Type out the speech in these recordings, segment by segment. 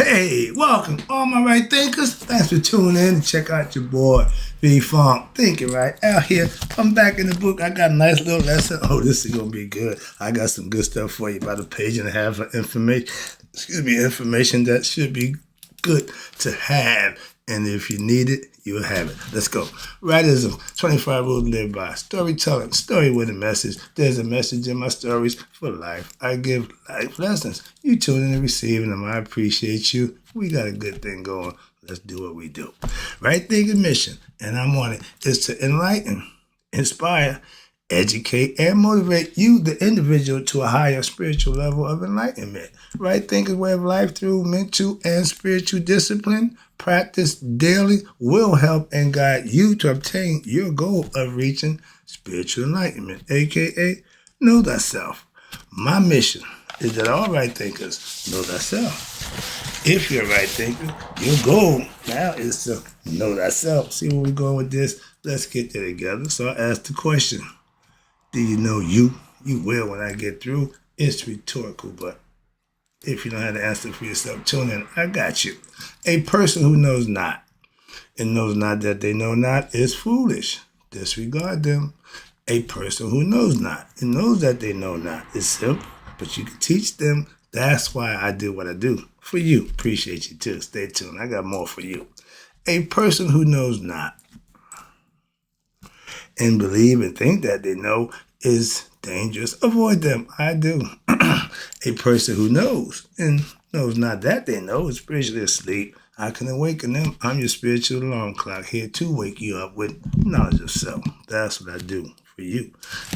Hey, welcome, all my right thinkers. Thanks for tuning in and check out your boy, V Funk. Thinking right out here. I'm back in the book. I got a nice little lesson. Oh, this is going to be good. I got some good stuff for you, about a page and a half of information that should be good to have. And if you need it, you'll have it. Let's go. Rightism, 25 rules to live by. Storytelling, story with a message. There's a message in my stories for life. I give life lessons. You tune in and receiving them. I appreciate you. We got a good thing going. Let's do what we do. Right thinking mission, and I'm on it, is to enlighten, inspire, educate, and motivate you, the individual, to a higher spiritual level of enlightenment. Right thinking way of life through mental and spiritual discipline, practice daily, will help and guide you to obtain your goal of reaching spiritual enlightenment, aka know thyself. My mission is that all right thinkers know thyself. If you're a right thinker, your goal now is to know thyself. See where we're going with this? Let's get there together. So I ask the question, do you know you? You will when I get through. It's rhetorical, but if you don't have the answer for yourself, tune in. I got you. A person who knows not and knows not that they know not is foolish. Disregard them. A person who knows not and knows that they know not is simple, but you can teach them. That's why I do what I do. For you. Appreciate you too. Stay tuned. I got more for you. A person who knows not and believe and think that they know is dangerous. Avoid them. I do. A person who knows and knows not that they know is spiritually asleep. I can awaken them. I'm your spiritual alarm clock, here to wake you up with knowledge of self. That's what I do for you.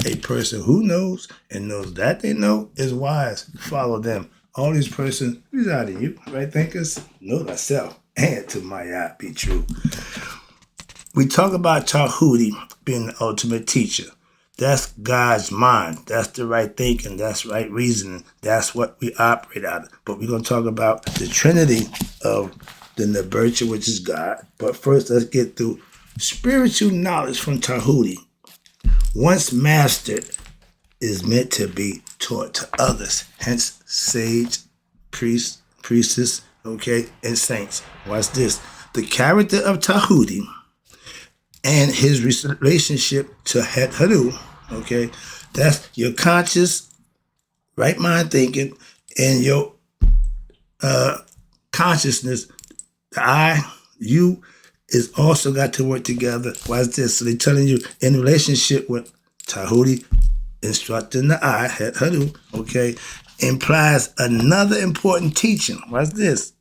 A person who knows and knows that they know is wise. Follow them. All these persons reside in you. Right thinkers? Know thyself. And to my eye be true. We talk about Tahuti being the ultimate teacher. That's God's mind. That's the right thinking. That's right reasoning. That's what we operate out of. But we're going to talk about the Trinity of the Nabircha, which is God. But first, let's get through spiritual knowledge from Tahuti. Once mastered, is meant to be taught to others. Hence, sage, priest, priestess, okay, and saints. Watch this. The character of Tahuti and his relationship to Het Haru, okay, that's your conscious, right mind thinking, and your consciousness, the I, you, is also got to work together. Why is this? So they're telling you in relationship with Tahuti, instructing the I, Het Haru, okay, implies another important teaching. What's this?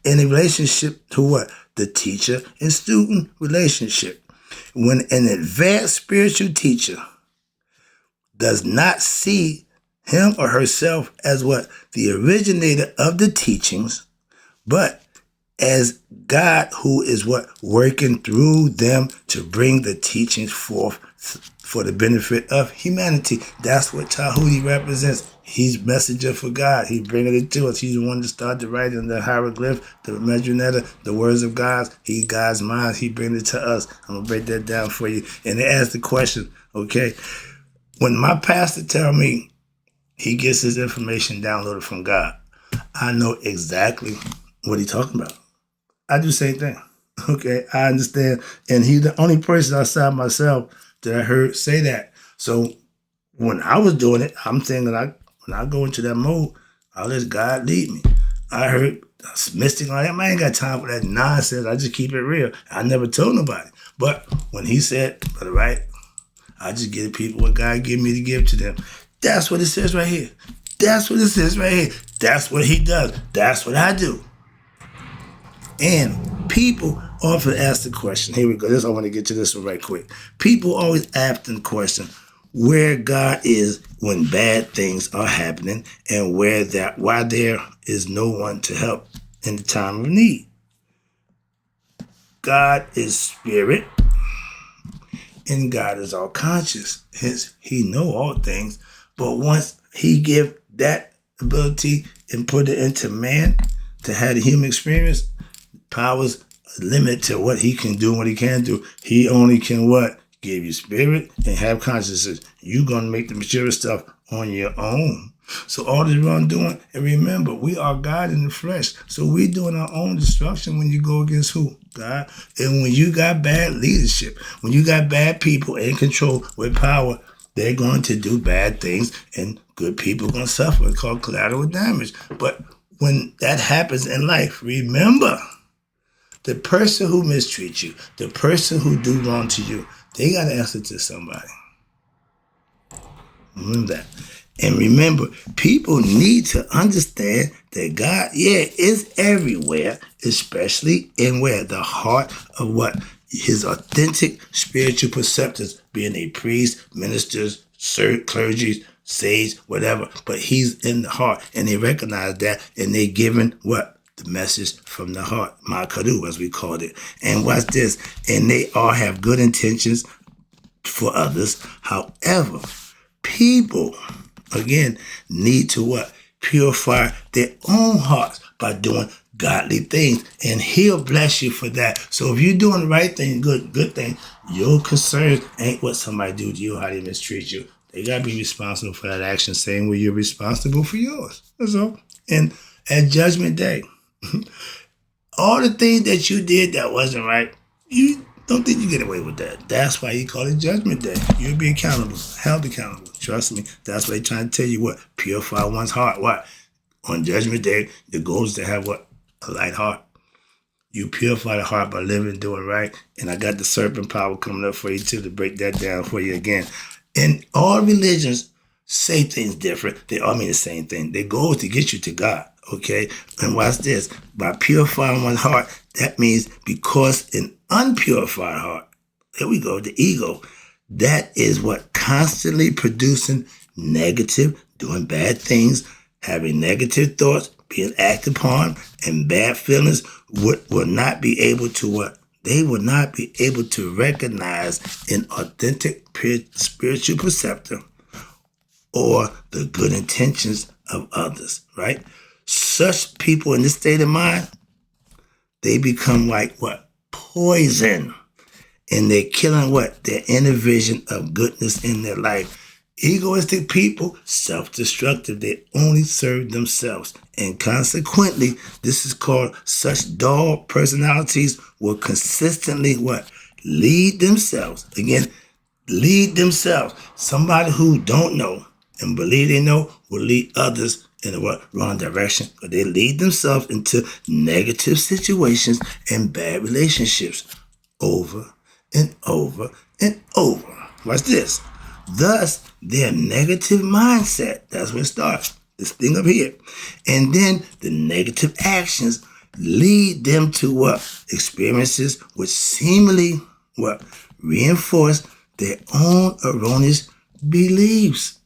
In a relationship to what? The teacher and student relationship. When an advanced spiritual teacher does not see him or herself as what? The originator of the teachings, but as God who is what? Working through them to bring the teachings forth for the benefit of humanity. That's what Tahuti represents. He's messenger for God. He's bringing it to us. He's the one to start the writing, the hieroglyph, the measureetta, the words of God. He God's mind. He brings it to us. I'm going to break that down for you. And they ask the question, okay, when my pastor tell me he gets his information downloaded from God, I know exactly what he's talking about. I do the same thing. Okay, I understand. And he's the only person outside myself that I heard say that. So when I was doing it, I'm thinking when I go into that mode, I'll let God lead me. I heard mystic like that. I ain't got time for that nonsense. I just keep it real. I never told nobody. But when he said, Brother Wright, I just give people what God give me to give to them. That's what it says right here. That's what it says right here. That's what he does. That's what I do. And people often ask the question, here we go, I want to get to this one right quick. People always ask the question, where God is when bad things are happening and why there is no one to help in the time of need. God is spirit and God is all conscious. Hence, he know all things. But once he give that ability and put it into man to have the human experience, powers limit to what he can do and what he can do. He only can what? Give you spirit and have consciousness. You're going to make the material stuff on your own. So all this wrongdoing, and remember, we are God in the flesh. So we doing our own destruction when you go against who? God. And when you got bad leadership, when you got bad people in control with power, they're going to do bad things, and good people are going to suffer. It's called collateral damage. But when that happens in life, remember, the person who mistreats you, the person who do wrong to you, they got to answer to somebody. Remember that. And remember, people need to understand that God, is everywhere, especially in where? The heart of what? His authentic spiritual perceptors, being a priest, ministers, clergy, sage, whatever. But he's in the heart, and they recognize that, and they giving what? The message from the heart, Makaru, as we called it. And watch this. And they all have good intentions for others. However, people, again, need to what? Purify their own hearts by doing godly things. And he'll bless you for that. So if you're doing the right thing, good thing, your concerns ain't what somebody do to you, how they mistreat you. They got to be responsible for that action, same way you're responsible for yours. That's all. And at Judgment Day, all the things that you did that wasn't right, you don't think you get away with that. That's why he called it Judgment Day. You'll be accountable, held accountable. Trust me. That's why they're trying to tell you what? Purify one's heart. What? On Judgment Day, the goal is to have what? A light heart. You purify the heart by living, doing right. And I got the serpent power coming up for you too to break that down for you again. And all religions say things different. They all mean the same thing. Their goal is to get you to God. Okay? And watch this. By purifying one's heart, that means because an unpurified heart, there we go, the ego, that is what? Constantly producing negative, doing bad things, having negative thoughts, being acted upon, and bad feelings will not be able to what? They will not be able to recognize an authentic spiritual perceptor or the good intentions of others, right? Such people in this state of mind, they become like what? Poison. And they're killing what? Their inner vision of goodness in their life. Egoistic people, self-destructive. They only serve themselves. And consequently, this is called such dull personalities will consistently what? Lead themselves. Again, lead themselves. Somebody who don't know and believe they know will lead others in the what? Wrong direction. But they lead themselves into negative situations and bad relationships over and over and over. Watch this. Thus, their negative mindset, that's where it starts, this thing up here. And then the negative actions lead them to what? Experiences which seemingly what? Reinforce their own erroneous beliefs.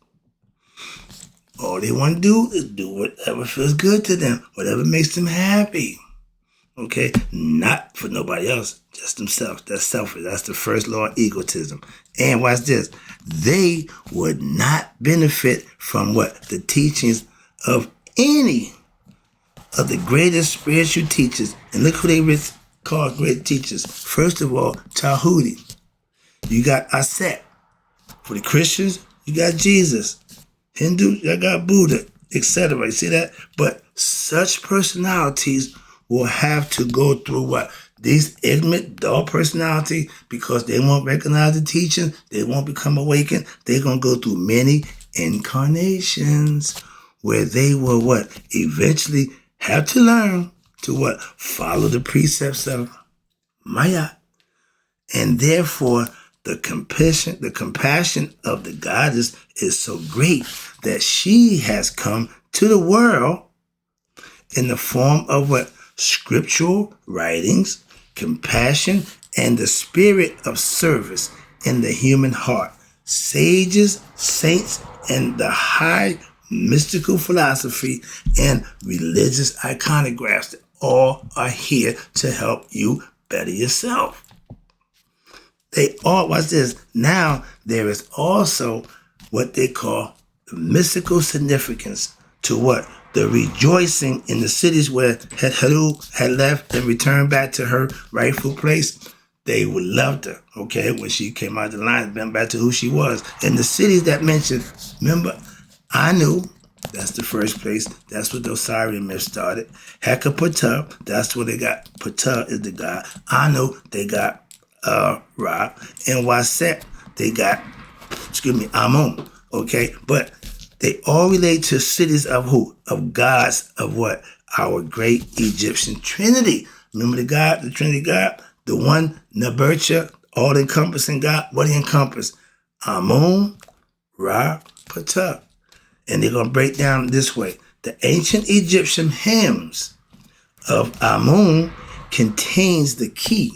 All they want to do is do whatever feels good to them, whatever makes them happy. Okay? Not for nobody else, just themselves. That's selfish. That's the first law of egotism. And watch this. They would not benefit from what? The teachings of any of the greatest spiritual teachers. And look who they call great teachers. First of all, Tahuti. You got Aset. For the Christians, you got Jesus. Hindu, you got Buddha, etc. You see that? But such personalities will have to go through what? These ignorant, dull personality, because they won't recognize the teaching, they won't become awakened. They're going to go through many incarnations where they will what? Eventually have to learn to what? Follow the precepts of Maya. And therefore, the compassion of the goddess is so great that she has come to the world in the form of what? Scriptural writings, compassion, and the spirit of service in the human heart. Sages, saints, and the high mystical philosophy and religious iconographs all are here to help you better yourself. They all, watch this. Now, there is also what they call the mystical significance to what? The rejoicing in the cities where Haru had left and returned back to her rightful place. They would love her, okay, when she came out of the line, went back to who she was. And the cities that mentioned, remember, Anu, That's the first place. That's where the Osirian myth started. Heka that's where they got. Ptah is the god. Anu, they got Ra. And Waset, they got, Amun. Okay? But they all relate to cities of who? Of gods of what? Our great Egyptian Trinity. Remember the God, the Trinity God? The one, Nebercha, all-encompassing God. What do you encompass? Amun, Ra, Ptah. And they're going to break down this way. The ancient Egyptian hymns of Amun contains the key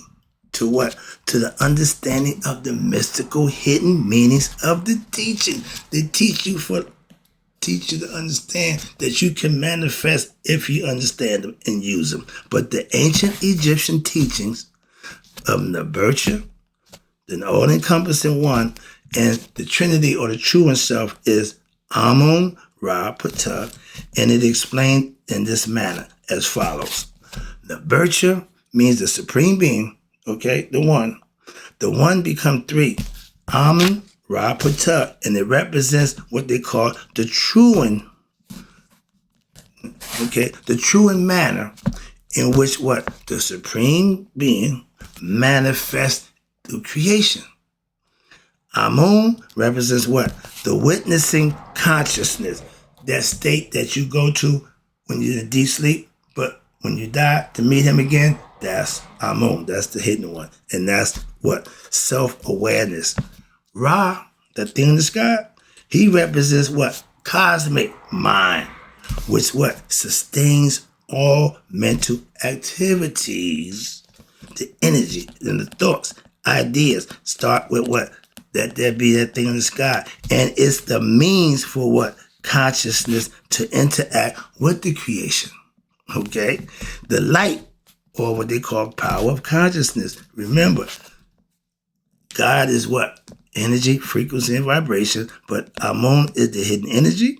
to what? To the understanding of the mystical hidden meanings of the teaching. They teach you to understand that you can manifest if you understand them and use them. But the ancient Egyptian teachings of Nebercha, the all-encompassing one, and the Trinity or the true one self is Amun, Ra, Ptah, and it explained in this manner as follows. Nebercha means the supreme being, okay, the one. The one become three. Amun, Ra, Ptah, and it represents what they call the truant, okay, the truant manner in which what? The supreme being manifests through creation. Amun represents what? The witnessing consciousness, that state that you go to when you're in deep sleep, but when you die to meet him again, that's Amun. That's the hidden one. And that's what? Self-awareness. Ra, that thing in the sky, he represents what? Cosmic mind, which what? Sustains all mental activities. The energy and the thoughts, ideas start with what? That there be that thing in the sky. And it's the means for what? Consciousness to interact with the creation. Okay? The light, or what they call power of consciousness. Remember, God is what? Energy, frequency, and vibration. But Amun is the hidden energy.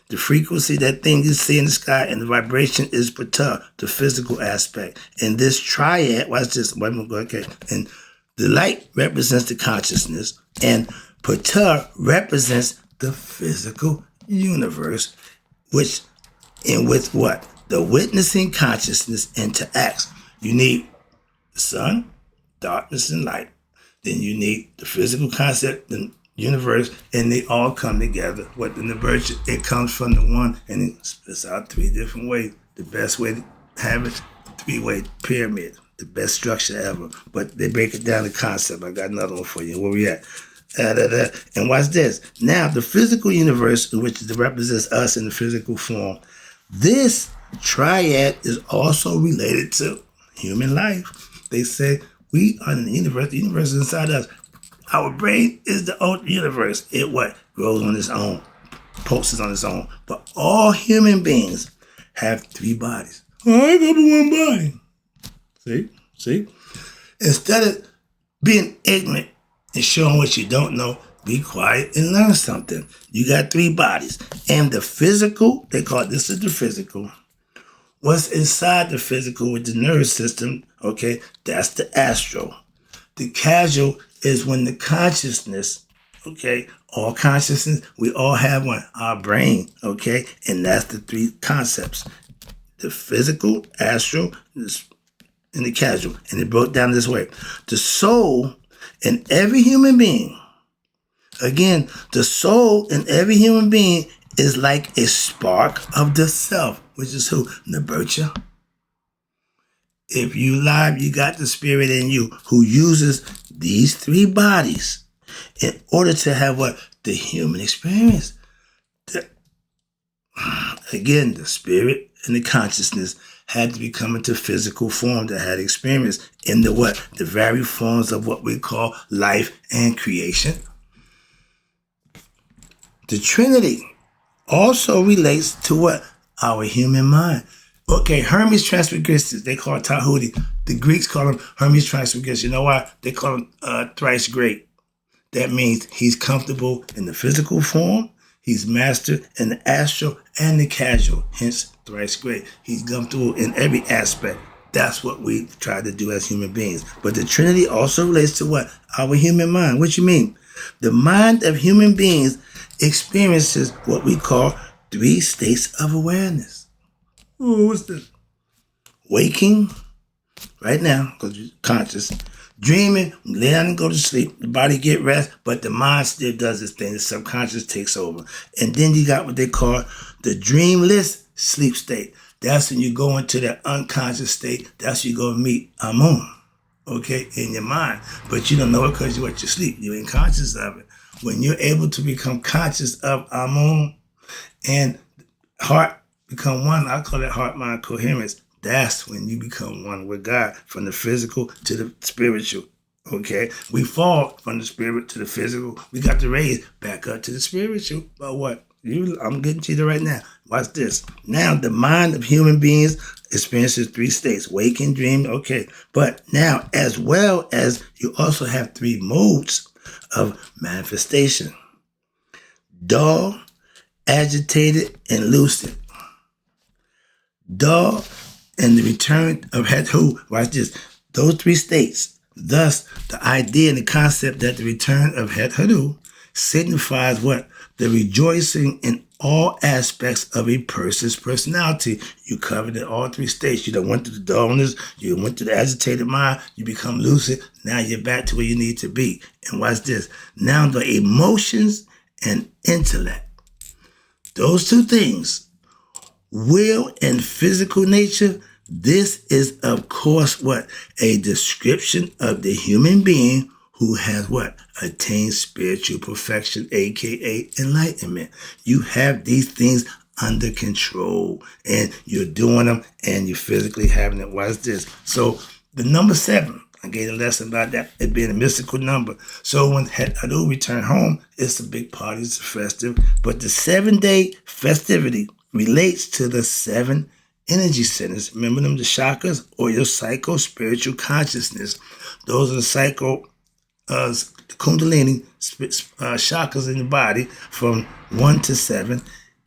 The frequency, that thing you see in the sky, and the vibration is Ptah, the physical aspect. And this triad, watch this. Okay. And the light represents the consciousness, and Ptah represents the physical universe, which in with what? The witnessing consciousness interacts. You need the sun, darkness, and light. Then you need the physical concept, the universe, and they all come together. What in the birth, it comes from the one, and it splits out three different ways. The best way to have it, three-way pyramid, the best structure ever. But they break it down the concept. I got another one for you. Where we at? And watch this. Now, the physical universe, which represents us in the physical form, this triad is also related to human life. They say we are in the universe is inside us. Our brain is the old universe. It what? Grows on its own, pulses on its own. But all human beings have three bodies. I got but one body. See? Instead of being ignorant and showing what you don't know, be quiet and learn something. You got three bodies. And the physical, they call it, this is the physical. What's inside the physical with the nervous system, okay, that's the astral. The causal is when the consciousness, okay, all consciousness, we all have one, our brain, okay, and that's the three concepts. The physical, astral, and the causal. And it broke down this way. The soul in every human being, again, the soul in every human being is like a spark of the self, which is who? Nebercha. If you live, you got the spirit in you who uses these three bodies in order to have what? The human experience. Again, the spirit and the consciousness had to become into physical form that had experience in the what? The varied forms of what we call life and creation. The Trinity also relates to what? Our human mind. Okay, Hermes Trismegistus, they call it Tahuti. The Greeks call him Hermes Trismegistus. You know why? They call him thrice great. That means he's comfortable in the physical form. He's mastered in the astral and the causal. Hence, thrice great. He's comfortable in every aspect. That's what we try to do as human beings. But the Trinity also relates to what? Our human mind. What you mean? The mind of human beings experiences what we call 3 states of awareness. Ooh, what's this? Waking, right now, because you're conscious. Dreaming, lay down and go to sleep. The body get rest, but the mind still does its thing. The subconscious takes over. And then you got what they call the dreamless sleep state. That's when you go into that unconscious state. That's when you go meet Amun, okay, in your mind. But you don't know it because you're at your sleep. You ain't conscious of it. When you're able to become conscious of Amun and heart become one, I call it heart-mind coherence. That's when you become one with God, from the physical to the spiritual, okay? We fall from the spirit to the physical. We got to raise back up to the spiritual. But what? I'm getting to you right now. Watch this. Now, the mind of human beings experiences 3 states, waking, dream, okay. But now, as well as you also have 3 modes of manifestation. Dull, agitated, and lucid. Dull and the return of Hethu. Watch this. Those 3 states. Thus, the idea and the concept that the return of Hethu signifies what? The rejoicing in all aspects of a person's personality. You covered in all 3 states. You done went to the dullness, you went to the agitated mind, you become lucid, now you're back to where you need to be. And watch this. Now the emotions and intellect. Those 2 things, will and physical nature, this is of course what? A description of the human being who has what? Attained spiritual perfection, aka enlightenment. You have these things under control and you're doing them and you're physically having it. Watch this. So the number 7, I gave a lesson about that, it being a mystical number. So when Hethu return home, it's a big party, it's festive. But the 7-day festivity relates to the 7 energy centers. Remember them, the chakras, or your psycho-spiritual consciousness. Those are the psycho Kundalini chakras in the body from 1 to 7,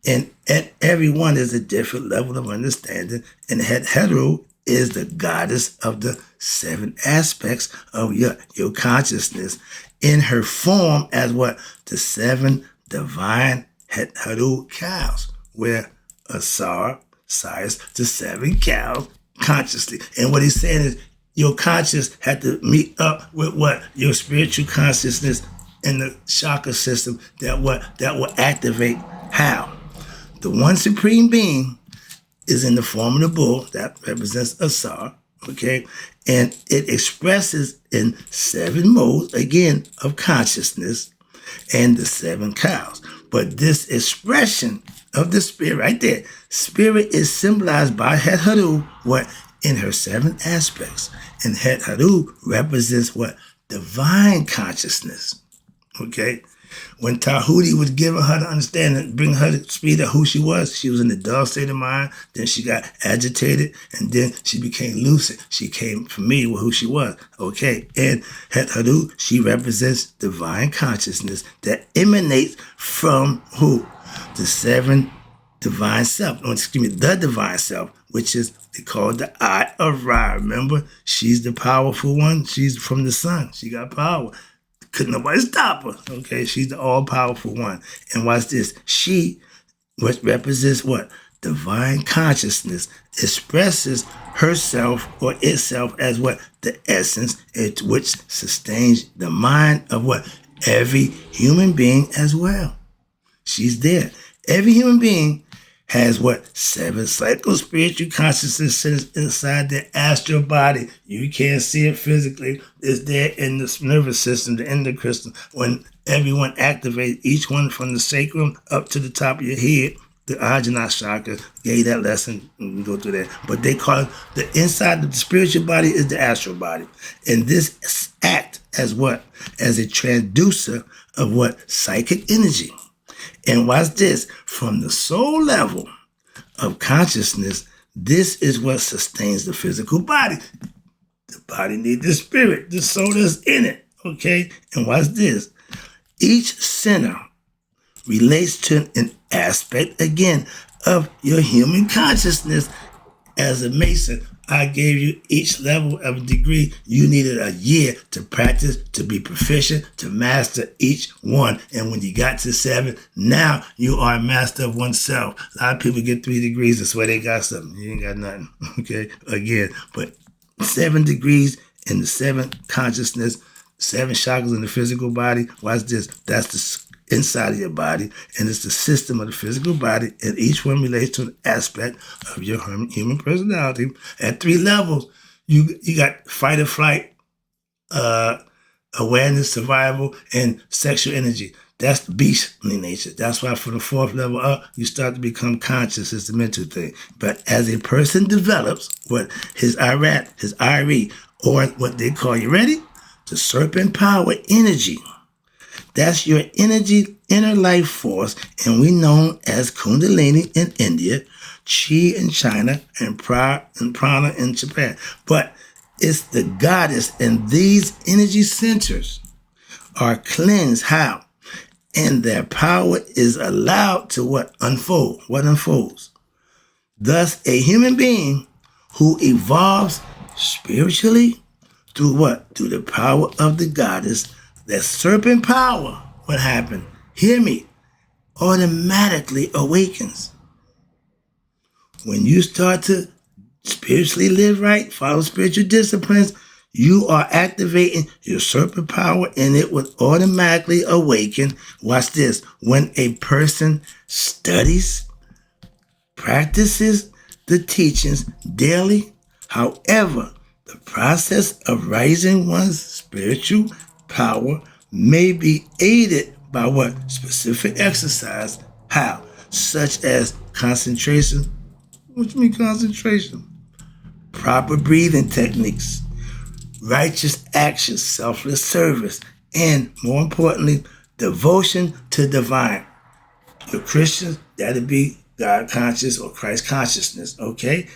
and at every one is a different level of understanding. And Hethu is the goddess of the 7 aspects of your consciousness in her form as what? The 7 divine Hethu cows, where Asar sires the 7 cows consciously. And what he's saying is, your conscious had to meet up with what? Your spiritual consciousness in the chakra system that will activate how? The one supreme being is in the form of the bull that represents Asar, okay? And it expresses in 7 modes, again, of consciousness and the 7 cows. But this expression of the spirit right there, spirit is symbolized by Hethu, what? In her 7 aspects. And Hethu represents what? Divine consciousness. Okay? When Tahuti was giving her to understand and bring her to speed of who she was in the dull state of mind, then she got agitated, and then she became lucid. She came familiar with who she was. Okay? And Hethu, she represents divine consciousness that emanates from who? The 7 divine self. The divine self, which is called the Eye of Ra. Remember, she's the powerful one. She's from the sun. She got power. Couldn't nobody stop her. Okay, she's the all-powerful one. And watch this. She, which represents what? Divine consciousness, expresses herself or itself as what? The essence, which sustains the mind of what? Every human being as well. She's there. Every human being has what? 7 psycho-spiritual consciousness centers inside their astral body. You can't see it physically. It's there in the nervous system, the endocrine system. When everyone activates, each one from the sacrum up to the top of your head, the Ajna chakra, gave that lesson, we can go through that. But they call it, the inside of the spiritual body is the astral body. And this act as what? As a transducer of what? Psychic energy. And watch this, from the soul level of consciousness, this is what sustains the physical body. The body needs the spirit, the soul that's in it, okay? And watch this. Each center relates to an aspect, again, of your human consciousness. As a Mason, I gave you each level of a degree. You needed a year to practice, to be proficient, to master each one. And when you got to 7, now you are a master of oneself. A lot of people get 3 degrees. That's why they got something. You ain't got nothing. Okay? Again, but 7 degrees in the 7 consciousness, 7 chakras in the physical body. Watch this. That's the inside of your body, and it's the system of the physical body, and each one relates to an aspect of your human personality. At 3 levels, you got fight or flight, awareness, survival, and sexual energy. That's beastly nature. That's why for the 4th level up, you start to become conscious. It's the mental thing. But as a person develops what his IRAT, his IRE, or what they call, you ready? The serpent power energy. That's your energy, inner life force, and we know as Kundalini in India, Chi in China, and Prana in Japan. But it's the goddess, and these energy centers are cleansed. How? And their power is allowed to what? Unfold. What unfolds? Thus, a human being who evolves spiritually through what? Through the power of the goddess. That serpent power, what happened? Hear me, automatically awakens. When you start to spiritually live right, follow spiritual disciplines, you are activating your serpent power, and it would automatically awaken. Watch this. When a person studies, practices the teachings daily, however, the process of raising one's spiritual power may be aided by what? Specific exercise. How? Such as concentration. What do you mean concentration? Proper breathing techniques, righteous actions, selfless service, and more importantly, devotion to divine. You're Christians, that'd be God conscious or Christ consciousness, okay?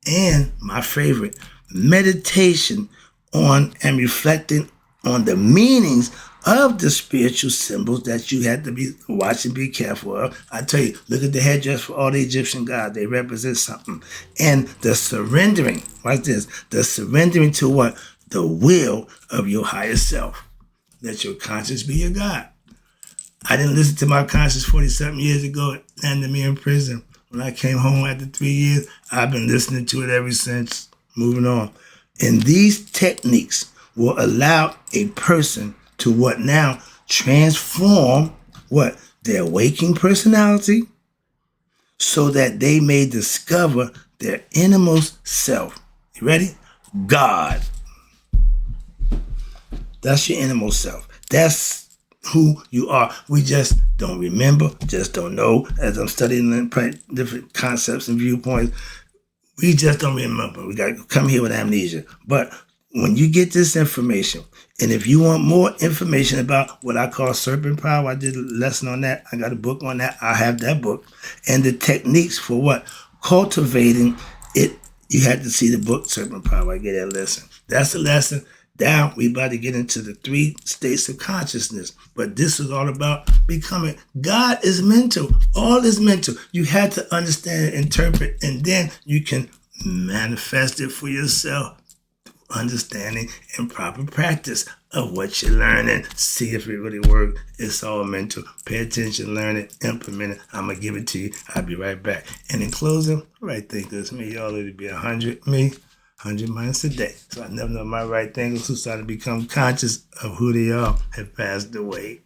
And my favorite, meditation on and reflecting on the meanings of the spiritual symbols that you had to be watching, be careful of. I tell you, look at the headdress for all the Egyptian gods. They represent something. And the surrendering, watch this, the surrendering to what? The will of your higher self. Let your conscience be your God. I didn't listen to my conscience 40-something years ago. It landed me in prison. When I came home after 3 years, I've been listening to it ever since. Moving on. And these techniques will allow a person to what now? Transform what? Their waking personality so that they may discover their innermost self. You ready? God. That's your innermost self. That's who you are. We just don't remember, just don't know. As I'm studying different concepts and viewpoints, we just don't remember. We got to come here with amnesia. But when you get this information, and if you want more information about what I call serpent power, I did a lesson on that. I got a book on that. I have that book. And the techniques for what? Cultivating it. You had to see the book, Serpent Power. I get that lesson. That's the lesson. Now we about to get into the 3 states of consciousness. But this is all about becoming. God is mental. All is mental. You had to understand and interpret, and then you can manifest it for yourself. Understanding and proper practice of what you're learning. See if it really works. It's all mental. Pay attention, learn it, implement it. I'm going to give it to you. I'll be right back. And in closing, right thinkers, me, y'all need to be 100, me, 100 minutes a day. So I never know my right thinkers who started to become conscious of who they are have passed away.